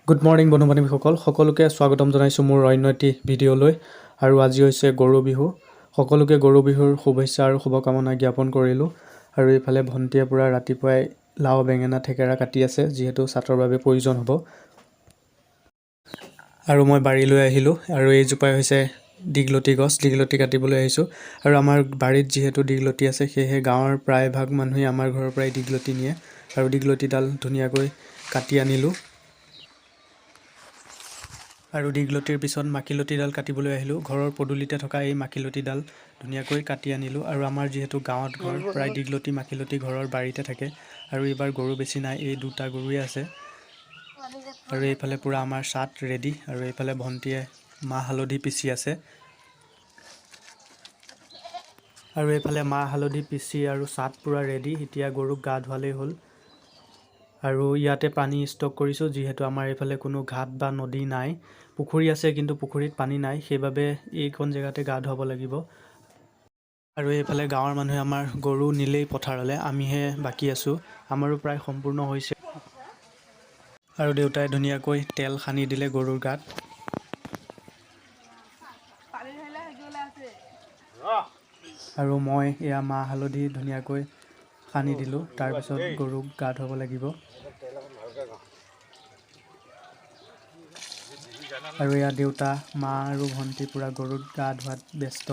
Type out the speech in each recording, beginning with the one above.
Good morning বন্ধু বান্ধৱীসকল, সকলোকে স্বাগতম জনাইছোঁ মোৰ অন্য এটি ভিডিঅ'লৈ। আৰু আজি হৈছে গৰু বিহু। সকলোকে গৰু বিহুৰ শুভেচ্ছা আৰু শুভকামনা জ্ঞাপন কৰিলোঁ। আৰু এইফালে ভণ্টিয়ে পূৰা ৰাতিপুৱাই লাও বেঙেনা থেকেৰা কাটি আছে, যিহেতু ছাতৰ বাবে প্ৰয়োজন হ'ব। আৰু মই বাৰীলৈ আহিলোঁ, আৰু এইজোপাই হৈছে দীঘলতি গছ। দীঘলতি কাটিবলৈ আহিছোঁ। আৰু আমাৰ বাৰীত যিহেতু দীঘলতি আছে, সেয়েহে গাঁৱৰ প্ৰায়ভাগ মানুহে আমাৰ ঘৰৰ পৰাই দীঘলতি নিয়ে। আৰু দীঘলতিডাল ধুনীয়াকৈ কাটি আনিলোঁ। আৰু দীঘলতিৰ পিছত মাখিলতিডাল কাটিবলৈ আহিলোঁ। ঘৰৰ পদূলিতে থকা এই মাখিলতিডাল ধুনীয়াকৈ কাটি আনিলোঁ। আৰু আমাৰ যিহেতু গাঁৱত ঘৰ, প্ৰায় দীঘলতি মাখিলতি ঘৰৰ বাৰীতে থাকে। আৰু এইবাৰ গৰু বেছি নাই, এই দুটা গৰুৱে আছে। আৰু এইফালে পূৰা আমাৰ চাট ৰেডি। আৰু এইফালে ভণ্টিয়ে মাহ হালধি পিচি আছে। আৰু এইফালে মাহ হালধি পিচি আৰু চাট পূৰা ৰেডি। এতিয়া গৰুক গা ধুৱালেই হ'ল। আৰু ইয়াতে পানী ষ্টক কৰিছোঁ, যিহেতু আমাৰ এইফালে কোনো ঘাট বা নদী নাই। পুখুৰী আছে, কিন্তু পুখুৰীত পানী নাই, সেইবাবে এইখন জেগাতে গা ধুৱাব লাগিব। আৰু এইফালে গাঁৱৰ মানুহে আমাৰ গৰু নিলেই পথাৰলৈ, আমিহে বাকী আছোঁ। আমাৰো প্ৰায় সম্পূৰ্ণ হৈছে। আৰু দেউতাই ধুনীয়াকৈ তেল সানি দিলে গৰুৰ গাত। আৰু মই এয়া মাহ হালধি ধুনীয়াকৈ সানি দিলোঁ। তাৰপিছত গৰুক গা ধুৱাব লাগিব। আৰু এয়া দেউতা, মা আৰু ভণ্টি পূৰা গৰুত গা ধোৱাত ব্যস্ত।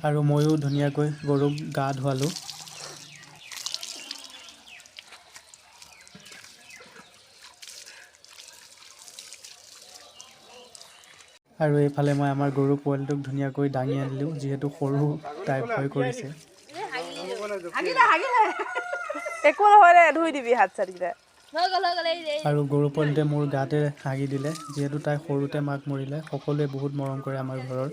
আৰু ময়ো ধুনীয়াকৈ গৰুক গা ধুৱালোঁ। আৰু এইফালে মই আমাৰ গৰু পোৱালিটোক ধুনীয়াকৈ দাঙি আনিলোঁ, যিহেতু সৰু, তাই ভয় কৰিছে। একো নহয় দে, ধুই দিবি হাত চাতকেইটা। আৰু গৰু পোৱালিটোৱে মোৰ গাতে হাগি দিলে, যিহেতু তাই সৰুতে মাক মৰিলে। সকলোৱে বহুত মৰম কৰে আমাৰ ঘৰত।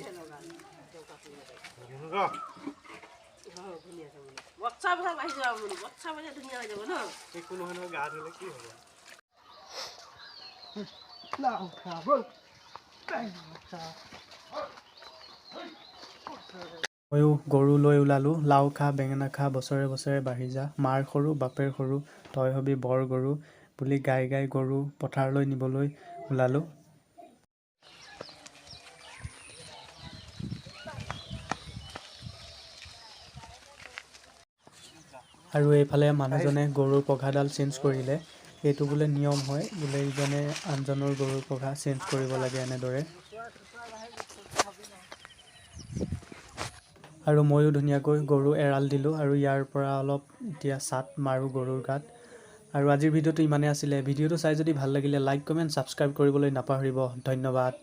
ময়ো গৰু লৈ ওলালোঁ। লাও খা বেঙেনা খা বছৰে বছৰে বাঢ়ি যা, মাৰ সৰু বাপেৰ সৰু তই হবি বৰ গৰু বুলি গাই গাই গৰু পথাৰলৈ নিবলৈ ওলালোঁ। আৰু এইফালে মানুহজনে গৰুৰ পঘাডাল চেঞ্জ কৰিলে। এইটো বোলে নিয়ম হয়, বোলে ইজনে আনজনৰ গৰুৰ পঘা চেঞ্জ কৰিব লাগে এনেদৰে। আৰু ময়ো ধুনীয়াকৈ গৰু এৰাল দিলোঁ। আৰু ইয়াৰ পৰা অলপ এতিয়া চাট মাৰোঁ গৰুৰ গাত। আৰু আজিৰ ভিডিঅ'টো ইমানেই আছিলে। ভিডিঅ'টো চাই যদি ভাল লাগিলে লাইক কমেণ্ট ছাবস্ক্ৰাইব কৰিবলৈ নাপাহৰিব। ধন্যবাদ।